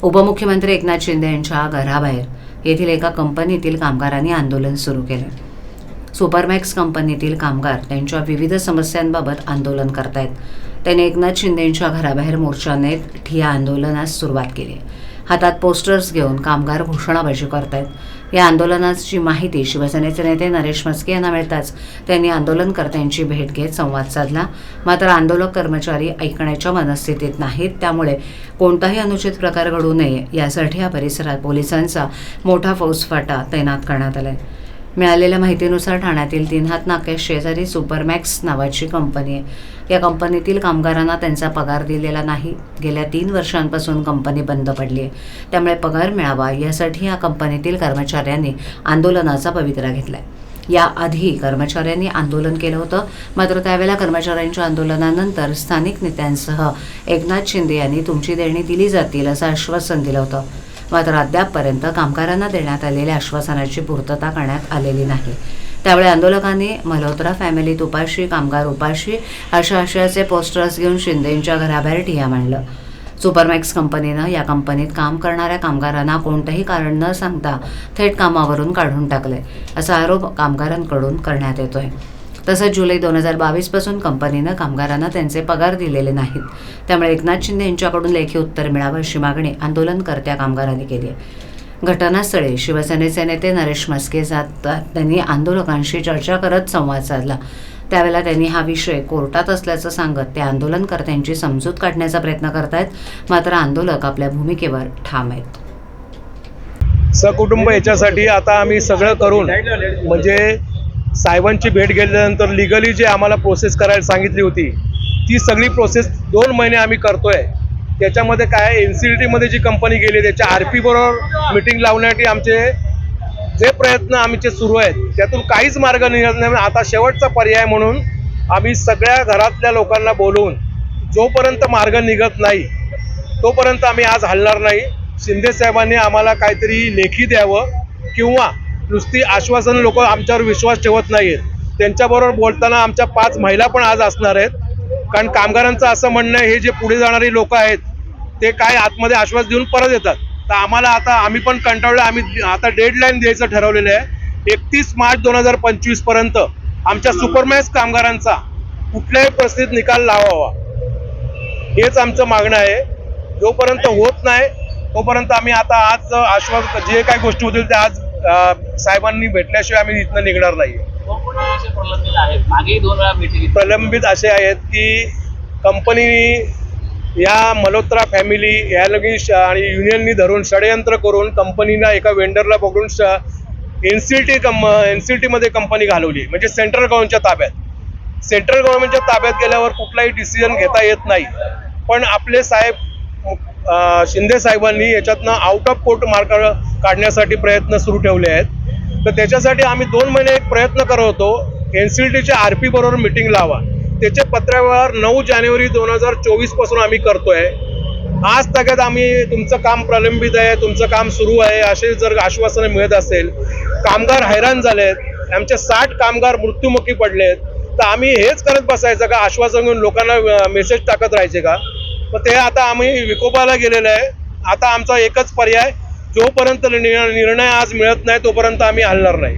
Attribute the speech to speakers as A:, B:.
A: उपमुख्यमंत्री एकनाथ शिंदे यांच्या घराबाहेर येथील एका कंपनीतील कामगारांनी आंदोलन सुरू केले। सुपरमॅक्स कंपनीतील कामगार त्यांच्या विविध समस्यांबाबत आंदोलन करतायत। त्यांनी एकनाथ शिंदे यांच्या घराबाहेर मोर्चा नेत ठिय्या आंदोलनास सुरुवात केली। हातात पोस्टर्स घेऊन कामगार घोषणाबाजी करतायत। या आंदोलनाची माहिती शिवसेनेचे नेते नरेश म्हस्के यांना मिळताच त्यांनी आंदोलनकर्त्यांची भेट घेत संवाद साधला। मात्र आंदोलक कर्मचारी ऐकण्याच्या मनस्थितीत नाहीत, त्यामुळे कोणताही अनुचित प्रकार घडू नये यासाठी या परिसरात पोलिसांचा मोठा फौजफाटा तैनात करण्यात आलाय। मिळालेल्या माहितीनुसार ठाण्यातील 3 हात नाक्या शेजारी सुपरमॅक्स नावाची कंपनी आहे। या कंपनीतील कामगारांना त्यांचा पगार दिलेला नाही। गेल्या 3 वर्षांपासून कंपनी बंद पडली आहे, त्यामुळे पगार मिळावा यासाठी या कंपनीतील कर्मचाऱ्यांनी आंदोलनाचा पवित्रा घेतलाय। याआधी कर्मचाऱ्यांनी आंदोलन केलं होतं, मात्र त्यावेळेला कर्मचाऱ्यांच्या आंदोलनानंतर स्थानिक नेत्यांसह एकनाथ शिंदे यांनी तुमची देणी दिली जातील असं आश्वासन दिलं होतं। मात्र अद्यापपर्यंत कामगारांना देण्यात आलेल्या आश्वासनाची पूर्तता करण्यात आलेली नाही। त्यामुळे आंदोलकांनी मल्होत्रा फॅमिलीत उपाशी, कामगार उपाशी अशा आशयाचे पोस्टर्स घेऊन शिंदेंच्या घराबाहेर ठिय्या मांडलं। सुपरमॅक्स कंपनीनं या कंपनीत काम करणाऱ्या कामगारांना कोणतंही कारण न सांगता थेट कामावरून काढून टाकलंय, असा आरोप कामगारांकडून करण्यात येतोय। तसंच जुलै 2022 पासून कंपनीनं कामगारांना त्यांचे पगार दिलेले नाहीत, त्यामुळे एकनाथ शिंदे यांच्याकडून लेखी उत्तर मिळावं अशी मागणी आंदोलनकर्त्या कामगारांनी केली आहे। घटनास्थळी शिवसेनेचे नेते नरेश म्हस्के जातात। त्यांनी आंदोलकांशी चर्चा करत संवाद साधला। त्यावेळेला त्यांनी हा विषय कोर्टात असल्याचं सांगत ते आंदोलनकर्त्यांची समजूत काढण्याचा प्रयत्न करतायत, मात्र आंदोलक आपल्या भूमिकेवर ठाम आहेत।
B: सहकुटुंब याच्यासाठी आता आम्ही सगळं करून म्हणजे साहेबांची भेट घेतल्यानंतर लिगली जे आम्हाला प्रोसेस करायला सांगितली होती ती सगळी प्रोसेस 2 महिने आम्ही करतोय। त्याच्यामध्ये काय NCLT मध्ये जी कंपनी गेली त्याच्या RP बरोबर मीटिंग लावण्यासाठी आमचे जे प्रयत्न आमचे सुरू आहेत त्यातून काहीच मार्ग निघत नाही। आता शेवटचा पर्याय म्हणून आम्ही सगळ्या घरातल्या लोकांना बोलवून जोपर्यंत मार्ग निघत नाही तोपर्यंत आम्ही आज हलणार नाही। शिंदे साहेबांनी आम्हाला काहीतरी लेखी द्यावं किंवा नुसती आश्वासन लोक आमच्यावर विश्वास ठेवत नाहीत। त्यांच्याबरोबर बोलताना आमच्या 5 महिला पण आज असणार आहेत, कारण कामगारांचं असं म्हणणं आहे हे जे पुढे जाणारी लोक आहेत ते काय आतमध्ये आश्वास देऊन परत येतात। तर आम्हाला आता आम्ही पण कंटाळलो। आम्ही आता डेडलाईन द्यायचं ठरवलेलं आहे। 31 मार्च 2025 पर्यंत आमच्या सुपरमॅक्स कामगारांचा कुठल्याही परिस्थितीत निकाल लावावा हेच आमचं मागणं आहे। जोपर्यंत होत नाही तोपर्यंत आम्ही आता आज आश्वास जे काही गोष्टी होतील त्या आज साहेबांनी भेटल्याशिवाय आम्ही इथनं निघणार नाही। प्रलंबित असे आहेत की कंपनी या मल्होत्रा फॅमिली या लगी आणि युनियननी धरून षडयंत्र करून कंपनीला एका वेंडरला पकडून NCLT मध्ये कंपनी घालवली, म्हणजे सेंट्रल गव्हर्नमेंटच्या ताब्यात। सेंट्रल गव्हर्नमेंटच्या ताब्यात गेल्यावर कुठलाही डिसिजन घेता येत नाही, पण आपले साहेब शिंदे साहेबांनी याच्यातनं आउट ऑफ कोर्ट मार्ग काढण्यासाठी प्रयत्न सुरू ठेवले आहेत। तर त्याच्यासाठी आम्ही 2 महिने एक प्रयत्न करत होतो। NCLTच्या RP बरोबर मीटिंग लावा, त्याच्या पत्रावर 9 जानेवारी 2024 पासून आम्ही करतोय। आज तगात आम्ही तुमचं काम प्रलंबित आहे, तुमचं काम सुरू आहे असे जर आश्वासनं मिळत असेल, कामगार हैराण झालेत, आमचे 60 कामगार मृत्युमुखी पडलेत, तर आम्ही हेच करत बसायचं का? आश्वासन घेऊन लोकांना मेसेज टाकत राहायचे का? तर ते आता आम्ही विकोपाला गेलेलं आहे। आता आमचा एकच पर्याय, जोपर्यंत निर्णय आज मिळत नाही तोपर्यंत आम्ही हलणार नाही।